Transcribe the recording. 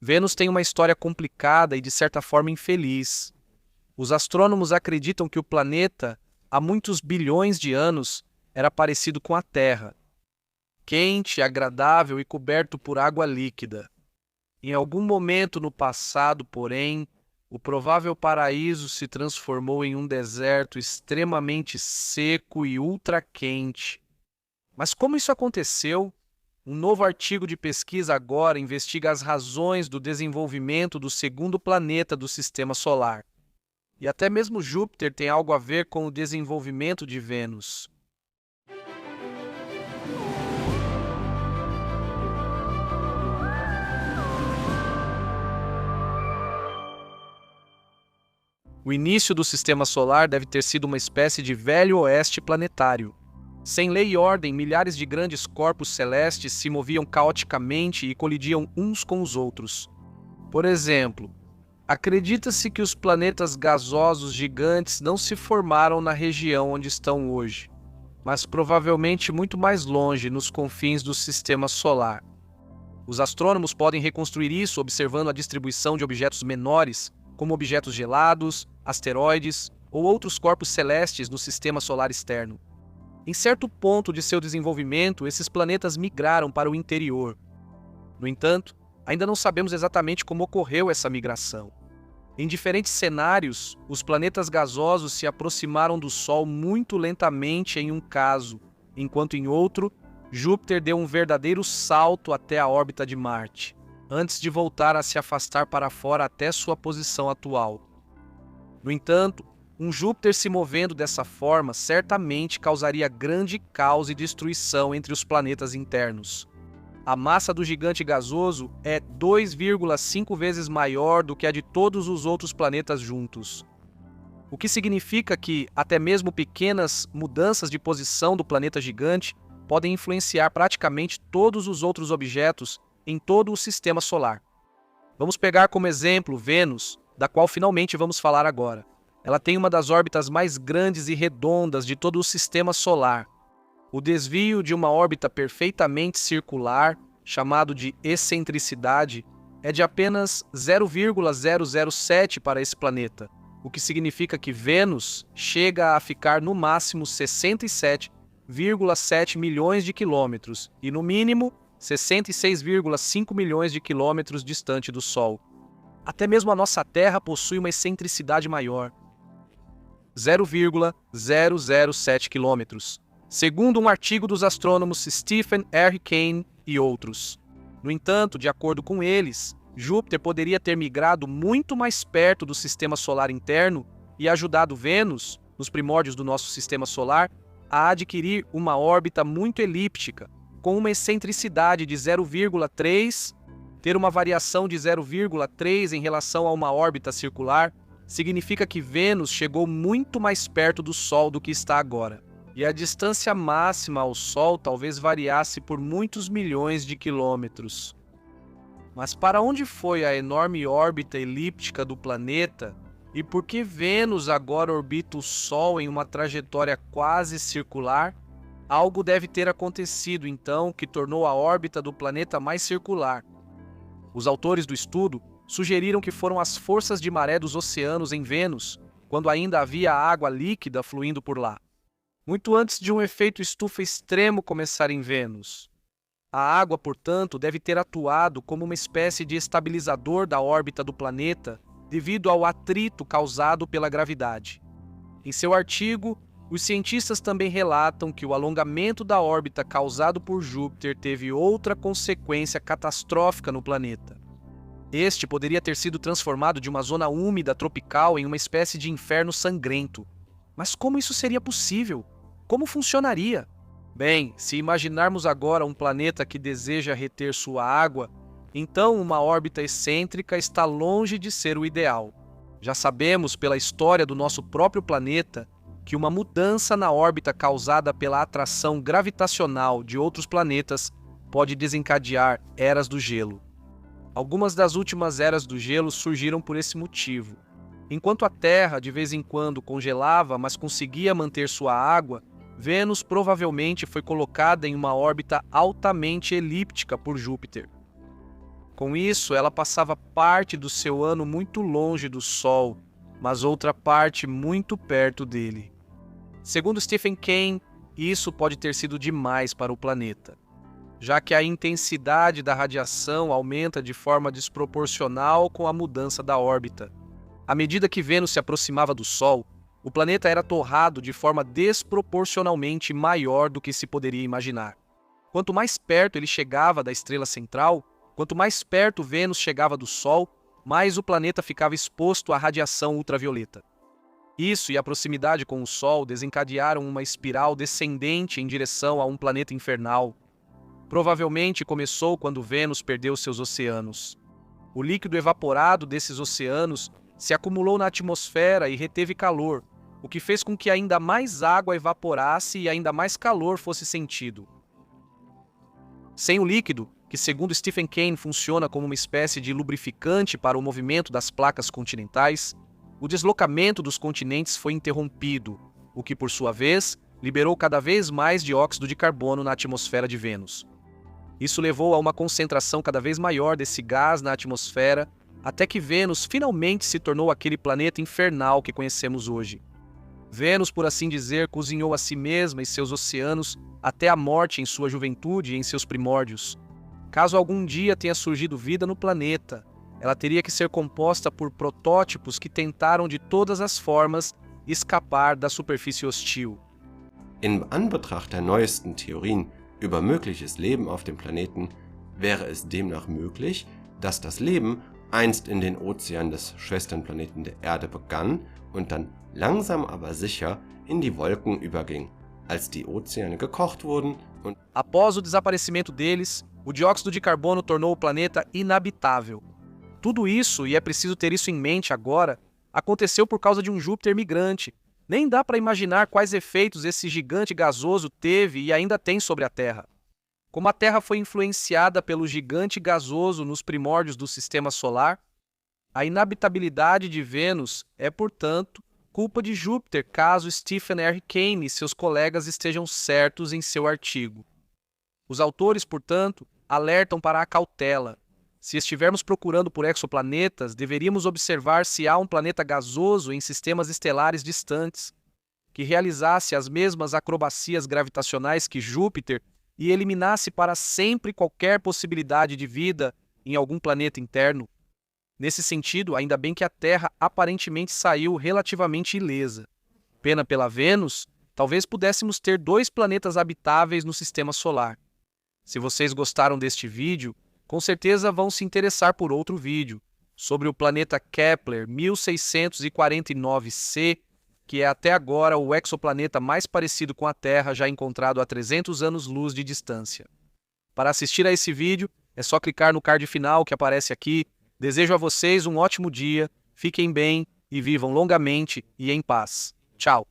Vênus tem uma história complicada e, de certa forma, infeliz. Os astrônomos acreditam que o planeta, há muitos bilhões de anos, era parecido com a Terra, quente, agradável e coberto por água líquida. Em algum momento no passado, porém, o provável paraíso se transformou em um deserto extremamente seco e ultraquente. Mas como isso aconteceu? Um novo artigo de pesquisa agora investiga as razões do desenvolvimento do segundo planeta do Sistema Solar. E até mesmo Júpiter tem algo a ver com o desenvolvimento de Vênus. O início do Sistema Solar deve ter sido uma espécie de velho oeste planetário. Sem lei e ordem, milhares de grandes corpos celestes se moviam caoticamente e colidiam uns com os outros. Por exemplo, acredita-se que os planetas gasosos gigantes não se formaram na região onde estão hoje, mas provavelmente muito mais longe, nos confins do Sistema Solar. Os astrônomos podem reconstruir isso observando a distribuição de objetos menores, como objetos gelados, asteroides ou outros corpos celestes no Sistema Solar externo. Em certo ponto de seu desenvolvimento, esses planetas migraram para o interior. No entanto, ainda não sabemos exatamente como ocorreu essa migração. Em diferentes cenários, os planetas gasosos se aproximaram do Sol muito lentamente em um caso, enquanto em outro, Júpiter deu um verdadeiro salto até a órbita de Marte, antes de voltar a se afastar para fora até sua posição atual. No entanto, um Júpiter se movendo dessa forma certamente causaria grande caos e destruição entre os planetas internos. A massa do gigante gasoso é 2,5 vezes maior do que a de todos os outros planetas juntos. O que significa que até mesmo pequenas mudanças de posição do planeta gigante podem influenciar praticamente todos os outros objetos em todo o Sistema Solar. Vamos pegar como exemplo Vênus, da qual finalmente vamos falar agora. Ela tem uma das órbitas mais grandes e redondas de todo o Sistema Solar. O desvio de uma órbita perfeitamente circular, chamado de excentricidade, é de apenas 0,007 para esse planeta, o que significa que Vênus chega a ficar no máximo 67,7 milhões de quilômetros e, no mínimo, 66,5 milhões de quilômetros distante do Sol. Até mesmo a nossa Terra possui uma excentricidade maior, 0,007 quilômetros, segundo um artigo dos astrônomos Stephen R. Kane e outros. No entanto, de acordo com eles, Júpiter poderia ter migrado muito mais perto do Sistema Solar interno e ajudado Vênus, nos primórdios do nosso Sistema Solar, a adquirir uma órbita muito elíptica, com uma excentricidade de 0,3, ter uma variação de 0,3 em relação a uma órbita circular, significa que Vênus chegou muito mais perto do Sol do que está agora. E a distância máxima ao Sol talvez variasse por muitos milhões de quilômetros. Mas para onde foi a enorme órbita elíptica do planeta? E por que Vênus agora orbita o Sol em uma trajetória quase circular? Algo deve ter acontecido, então, que tornou a órbita do planeta mais circular. Os autores do estudo sugeriram que foram as forças de maré dos oceanos em Vênus, quando ainda havia água líquida fluindo por lá. Muito antes de um efeito estufa extremo começar em Vênus. A água, portanto, deve ter atuado como uma espécie de estabilizador da órbita do planeta devido ao atrito causado pela gravidade. Em seu artigo, os cientistas também relatam que o alongamento da órbita causado por Júpiter teve outra consequência catastrófica no planeta. Este poderia ter sido transformado de uma zona úmida tropical em uma espécie de inferno sangrento. Mas como isso seria possível? Como funcionaria? Bem, se imaginarmos agora um planeta que deseja reter sua água, então uma órbita excêntrica está longe de ser o ideal. Já sabemos pela história do nosso próprio planeta que uma mudança na órbita causada pela atração gravitacional de outros planetas pode desencadear eras do gelo. Algumas das últimas eras do gelo surgiram por esse motivo. Enquanto a Terra de vez em quando congelava, mas conseguia manter sua água, Vênus provavelmente foi colocada em uma órbita altamente elíptica por Júpiter. Com isso, ela passava parte do seu ano muito longe do Sol, mas outra parte muito perto dele. Segundo Stephen Kane, isso pode ter sido demais para o planeta, já que a intensidade da radiação aumenta de forma desproporcional com a mudança da órbita. À medida que Vênus se aproximava do Sol, o planeta era torrado de forma desproporcionalmente maior do que se poderia imaginar. Quanto mais perto ele chegava da estrela central, quanto mais perto Vênus chegava do Sol, mais o planeta ficava exposto à radiação ultravioleta. Isso e a proximidade com o Sol desencadearam uma espiral descendente em direção a um planeta infernal. Provavelmente começou quando Vênus perdeu seus oceanos. O líquido evaporado desses oceanos se acumulou na atmosfera e reteve calor, o que fez com que ainda mais água evaporasse e ainda mais calor fosse sentido. Sem o líquido, que segundo Stephen Kane funciona como uma espécie de lubrificante para o movimento das placas continentais, o deslocamento dos continentes foi interrompido, o que, por sua vez, liberou cada vez mais dióxido de carbono na atmosfera de Vênus. Isso levou a uma concentração cada vez maior desse gás na atmosfera, até que Vênus finalmente se tornou aquele planeta infernal que conhecemos hoje. Vênus, por assim dizer, cozinhou a si mesma e seus oceanos até a morte em sua juventude e em seus primórdios. Caso algum dia tenha surgido vida no planeta, ela teria que ser composta por protótipos que tentaram de todas as formas escapar da superfície hostil. In Anbetracht der neuesten Theorien über mögliches Leben auf dem Planeten wäre es demnach möglich, dass das Leben einst in den Ozeanen des Schwesternplaneten der Erde begann und dann langsam aber sicher in die Wolken überging, als die Ozeane gekocht wurden und Após o desaparecimento deles, o dióxido de carbono tornou o planeta inabitável. Tudo isso, e é preciso ter isso em mente agora, aconteceu por causa de um Júpiter migrante. Nem dá para imaginar quais efeitos esse gigante gasoso teve e ainda tem sobre a Terra. Como a Terra foi influenciada pelo gigante gasoso nos primórdios do Sistema Solar, a inabitabilidade de Vênus é, portanto, culpa de Júpiter, caso Stephen R. Kane e seus colegas estejam certos em seu artigo. Os autores, portanto, alertam para a cautela. Se estivermos procurando por exoplanetas, deveríamos observar se há um planeta gasoso em sistemas estelares distantes, que realizasse as mesmas acrobacias gravitacionais que Júpiter e eliminasse para sempre qualquer possibilidade de vida em algum planeta interno. Nesse sentido, ainda bem que a Terra aparentemente saiu relativamente ilesa. Pena pela Vênus, talvez pudéssemos ter 2 planetas habitáveis no Sistema Solar. Se vocês gostaram deste vídeo, com certeza vão se interessar por outro vídeo, sobre o planeta Kepler 1649c, que é até agora o exoplaneta mais parecido com a Terra já encontrado a 300 anos-luz de distância. Para assistir a esse vídeo, é só clicar no card final que aparece aqui. Desejo a vocês um ótimo dia, fiquem bem e vivam longamente e em paz. Tchau!